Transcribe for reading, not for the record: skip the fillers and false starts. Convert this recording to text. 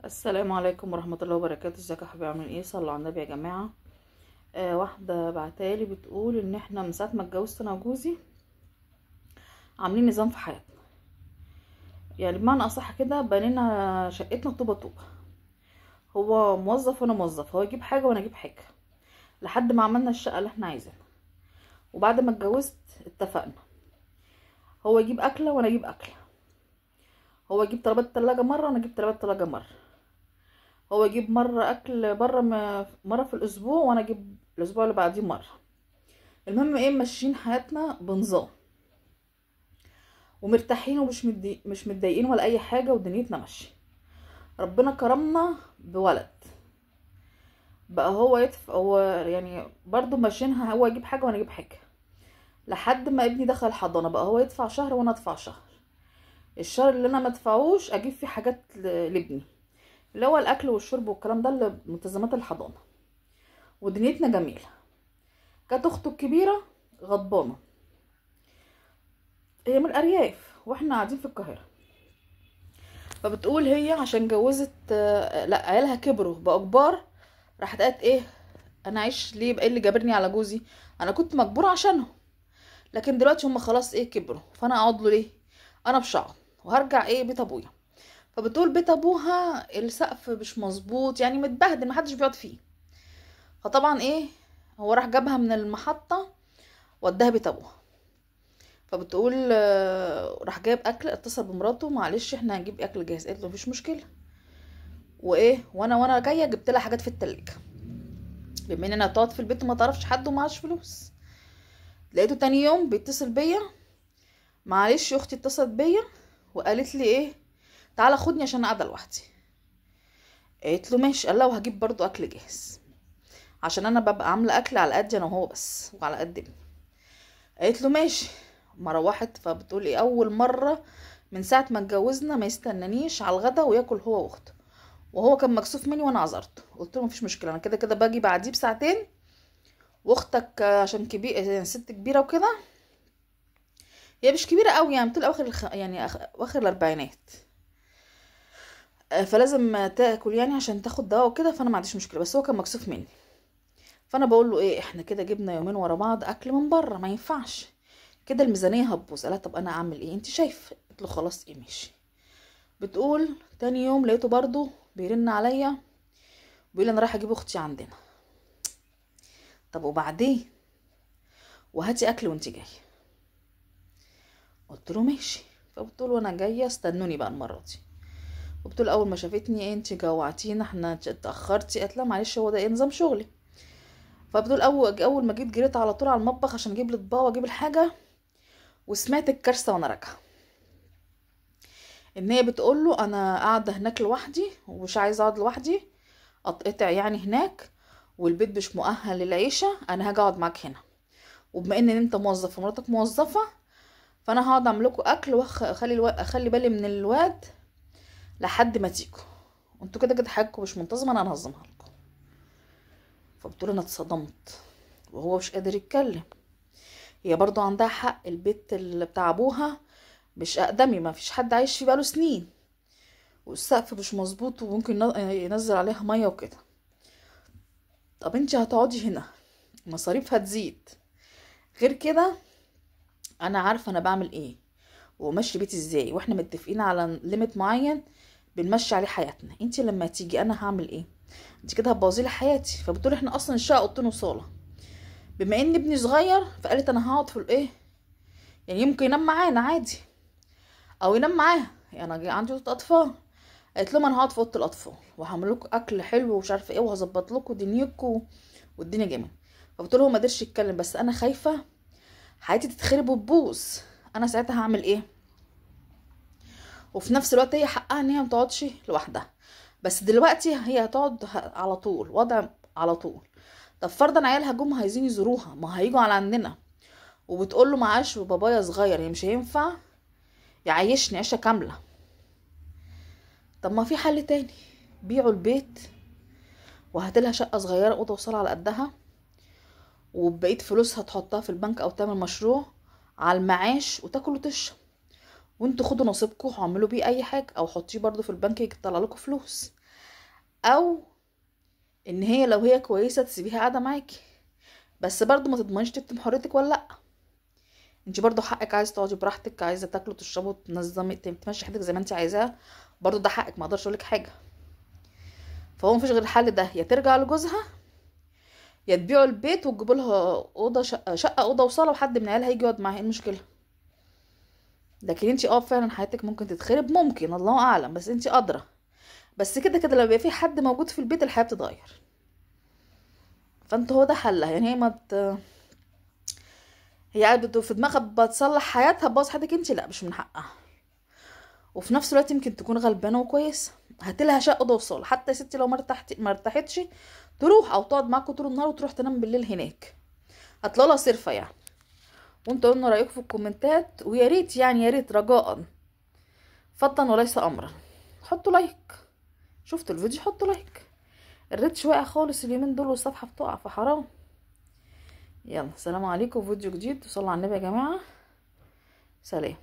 السلام عليكم ورحمة الله وبركاته. ازيكم يا حبايبي؟ عاملين ايه؟ صلوا على النبي يا جماعة. واحدة بعتالي بتقول ان احنا من ساعة ما اتجوزت انا وجوزي عاملين نظام في حياتنا، يعني بمعنى اصح كده بنينا شقتنا طوبة طوبة. هو موظف وانا موظف، هو يجيب حاجة وانا اجيب حاجة لحد ما عملنا الشقة اللي احنا عايزينها. وبعد ما اتجوزت اتفقنا هو يجيب اكلة وانا اجيب اكلة، هو يجيب طلبات التلاجة مرة وانا اجيب طلبات التلاجة مرة، هو يجيب مرة اكل بره مرة في الاسبوع وانا اجيب الاسبوع اللي بعديه مرة. المهم ايه، ماشيين حياتنا بنظام ومرتاحين ومش مش متضايقين ولا اي حاجه، ودنيتنا ماشيه. ربنا كرمنا بولد بقى، هو يدفع، هو يعني برضو ماشيينها، هو يجيب حاجه وانا اجيب حاجه لحد ما ابني دخل حضانه. بقى هو يدفع شهر وانا ادفع شهر، الشهر اللي انا ما ادفعوش اجيب فيه حاجات لابني، اللي هو الاكل والشرب والكلام ده، اللي ملتزمات الحضانه. ودنيتنا جميله. كانت اخته الكبيره غضبانه، هي من الارياف واحنا قاعدين في القاهره، فبتقول هي عشان جوزت لا عيالها كبروا بقوا كبار، راحت قالت ايه، انا عايش ليه بقى؟ إيه اللي جابرني على جوزي؟ انا كنت مجبوره عشانهم، لكن دلوقتي هم خلاص ايه كبروا، فانا اقعد له ليه؟ انا مش هقعد وهرجع ايه بيت ابويا. فبتقول بيت ابوها السقف مش مظبوط، يعني متبهدل، محدش بيقعد فيه. فطبعا ايه، هو راح جابها من المحطه وداها بيت ابوها. فبتقول راح جايب اكل، اتصل بمراته معلش احنا هنجيب اكل جاهز، قالت له مفيش مشكله. وايه، وانا جايه جبت لها حاجات في التلاجة، بما ان انا تقعد في البيت وما تعرفش حد ومعاش فلوس. لقيته تاني يوم بيتصل بيا، معلش اختي اتصلت بيا وقالت لي ايه، تعالى خدني عشان انا قاعده لوحدي. قالت له ماشي، قال لها وهجيب برضو اكل جاهز عشان انا ببقى عامله اكل على قد انا وهو بس وعلى قد ابني. قالت له ماشي. ما روحت، فبتقول ايه، اول مره من ساعه ما اتجوزنا ما يستنانيش على الغدا وياكل هو واخته. وهو كان مكسوف مني وانا عذرته، قلت له مفيش مشكله، انا كده كده باجي بعديه بساعتين، واختك عشان كبير يعني ست كبيره وكده، هي مش كبيره قوي يعني بتقول اواخر يعني اواخر الاربعينات، فلازم تاكل يعني عشان تاخد دواء وكده، فانا ما عنديش مشكله، بس هو كان مكسوف مني. فانا بقول له ايه، احنا كده جبنا يومين ورا بعض اكل من بره، ما ينفعش كده، الميزانيه هتبوظ. قالها طب انا اعمل ايه انت شايف؟ قلت له خلاص ايه ماشي. بتقول تاني يوم لقيته برضو بيرن عليا بيقول لي انا رايحه اجيب اختي عندنا. طب وبعدين؟ وهاتي اكل وانت جايه. قلت له ماشي. فبتقول وانا جايه استنوني بقى المره دي. وبتقول اول ما شافتني ايه انت جوعتينا احنا اتاخرتي، قالت لها معلش هو ده ايه نظام شغلي. فبتقول اول ما جيت جريت على طول على المطبخ عشان اجيب الاطباق واجيب الحاجه، وسمعت الكارثه وانا راجعه. ان هي بتقول له انا قاعده هناك لوحدي ومش عايزه اقعد لوحدي، اتقطع يعني هناك، والبيت مش مؤهل للعيشه، انا هاجي اقعد معاك هنا، وبما ان انت موظف ومراتك موظفه، فانا هقعد اعمل لكم اكل اخلي بالي من الواد لحد ما تيجوا، وانتوا كده كده حاجتكم مش منتظمه، انا هنظمها لكم. فبتقول انا اتصدمت وهو مش قادر يتكلم. هي برضو عندها حق، البيت اللي بتاع ابوها مش اقدمي، ما فيش حد عايش فيه بقاله سنين، والسقف مش مظبوط وممكن ينزل عليها ميه وكده. طب انت هتقعدي هنا، مصاريف هتزيد، غير كده انا عارفه انا بعمل ايه وماشي بيتي ازاي، واحنا متفقين على ليميت معين بنمشي عليه حياتنا، انت لما تيجي انا هعمل ايه؟ انت كده هتبوظي لي حياتي. فبتقول احنا اصلا الشقه اوضتين وصاله، بما ان ابني صغير فقالت انا هقعد في الايه، يعني يمكن ينام معانا عادي او ينام معاها، يعني انا عندي اوضه اطفال. قالت لهم انا هقعد في اوضه الاطفال وهعمل لكم اكل حلو ومش عارفه ايه وهظبط لكم دنيتكم والدنيا جميله. فبتقول هو ما قدرش يتكلم، بس انا خايفه حياتي تتخرب وتبوظ، انا ساعتها هعمل ايه؟ وفي نفس الوقت هي حقها ان هي ما تقعدش لوحدها، بس دلوقتي هي هتقعد على طول وضع على طول. طب فرضا عيالها جم عايزين يزوروها، ما هيجوا على عندنا، وبتقول له معاش وبابايا صغير يعني مش هينفع يعيشني عيشه كامله. طب ما في حل تاني، بيعوا البيت وهاتلها شقه صغيره اوضه وصاله على قدها، وبقيت فلوسها تحطها في البنك او تعمل مشروع على المعاش وتاكل وتشرب، وانتوا خدوا نصيبكم واعملوا بيه اي حاجه، او حطيه برضو في البنك يطلع لكم فلوس. او ان هي لو هي كويسه تسيبيها قاعده معاكي، بس برضو ما تضمنيش تكتم حريتك ولا لا. انت برضو حقك، عايزه تقعدي براحتك، عايزه تاكلوا تشربوا تنظمي تمشي حياتك زي ما انت عايزاها، برضو ده حقك، ما اقدرش اقولك حاجه. فهو مفيش غير الحل ده، يا ترجع لجوزها يا تبيعوا البيت وتجيبوا لها اوضه، شقه اوضه وصاله، وحد من عيالها هيجي يقعد معاها، ايه المشكله؟ لكن انت فعلا حياتك ممكن تتخرب، ممكن، الله اعلم، بس انت ادرى. بس كده كده لما يبقى في حد موجود في البيت الحياه بتتغير. فانت هو ده حلها، يعني هي ما هي قاعده في دماغها بتصلح حياتها تبوظ حياتك انت، لا مش من حقها. وفي نفس الوقت يمكن تكون غلبانه وكويسه، هاتلها شقه اوضه وصاله، حتى يا ستي لو ما ارتاحتش تروح او تقعد معاكوا طول النهار وتروح تنام بالليل هناك، هتلاقوا لها صرفه يعني. وانتوا قلنا رايكم في الكومنتات، ويا ريت يعني يا ريت رجاء فضلا وليس امرا حطوا لايك. شفتوا الفيديو حطوا لايك، الريتش واقع خالص اليومين دول والصفحه بتقع، فحرام. يلا سلام عليكم، فيديو جديد، وصلوا على النبي يا جماعه، سلام.